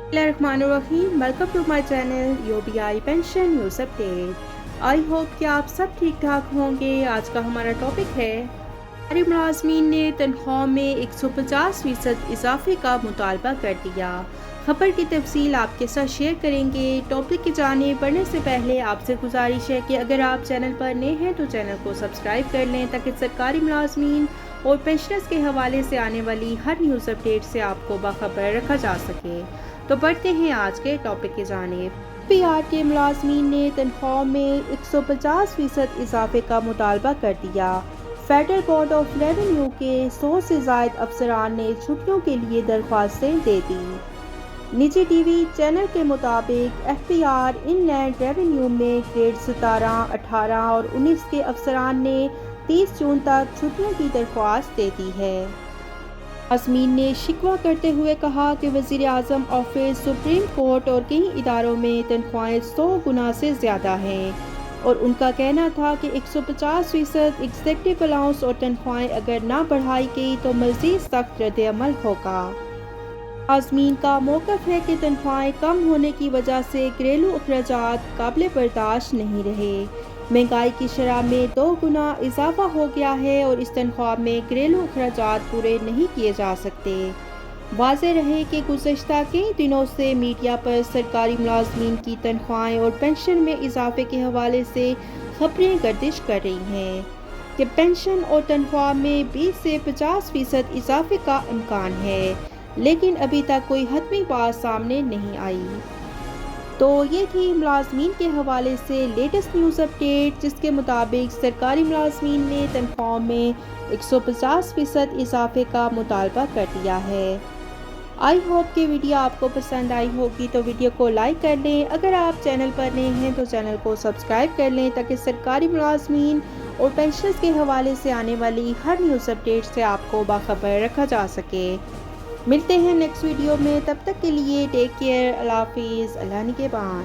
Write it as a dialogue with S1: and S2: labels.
S1: बिस्मिल्लाहिर्रहमानिर्रहीम। Welcome to my channel UBI pension news update. I hope कि आप सब ठीक ठाक होंगे। आज का हमारा टॉपिक है, सरकारी मुलाजमीन ने तनख्वाह में 150% इजाफे का मुतालबा कर दिया। खबर की तफसील आपके साथ शेयर करेंगे। टॉपिक की जानिब बढ़ने से पहले आपसे गुजारिश है कि अगर आप चैनल पर नए हैं तो चैनल को सब्सक्राइब कर लें ताकि सरकारी मुलाजमीन और पेंशनर्स के हवाले से आने वाली हर न्यूज़ अपडेट से आपको बाखबर रखा जा सके। तो बढ़ते हैं आज के टॉपिक की जानिब। पीआर के मुलाजमीन ने तनख्वाह में 150% इजाफे का मुतालबा कर दिया। फेडरल बोर्ड ऑफ रेवेन्यू के 100 से ज़ायद अफसरान ने छुट्टियों के लिए दरख्वास्तें दे दी। निजी टीवी चैनल के मुताबिक एफपीआर इनलैंड रेवेन्यू में ग्रेड 17, 18 और 19 के अफसरान ने 30 जून तक छुट्टियों की दरख्वास्त दे दी है। मुलाज़मीन ने शिकवा करते हुए कहा कि वज़ीर आज़म ऑफिस, सुप्रीम कोर्ट और कई इदारों में तनख्वाहें 100 गुना से ज़्यादा हैं और उनका कहना था कि 150% एग्जीक्यूटिव अलाउंस और तनख्वाहें अगर ना बढ़ाई गई तो मज़ीद सख्त रद्द-ए-अमल होगा। मुलाज़मीन का मौक़िफ़ है कि तनख्वाहें कम होने की वजह से घरेलू अखराजात काबिल बर्दाश्त नहीं रहे। महंगाई की शरह में 2 गुना इजाफा हो गया है और इस तनख्वाह में घरेलू अखराजात पूरे नहीं किए जा सकते। वाज़ेह रहे कि गुज़श्ता कई दिनों से मीडिया पर सरकारी मुलाज़मीन की तनख्वाहें और पेंशन में इजाफे के हवाले से खबरें गर्दिश कर रही हैं कि पेंशन और तनख्वाह में 20 से 50% इजाफे का इम्कान है, लेकिन अभी तक कोई हतमी बात सामने नहीं आई। तो ये थी मुलाजमीन के हवाले से लेटेस्ट न्यूज़ अपडेट, जिसके मुताबिक सरकारी मुलाजमीन ने तनख्वाह में 150% इजाफे का मुतालबा कर दिया है। आई होप कि वीडियो आपको पसंद आई होगी, तो वीडियो को लाइक कर लें। अगर आप चैनल पर नए हैं तो चैनल को सब्सक्राइब कर लें ताकि सरकारी मुलाजमीन और पेंशनर्स के हवाले से आने वाली हर न्यूज़ अपडेट से आपको बाखबर रखा जा सके। मिलते हैं नेक्स्ट वीडियो में, तब तक के लिए टेक केयर, अल्लाह हाफिज़, अल्लाह निगहबान।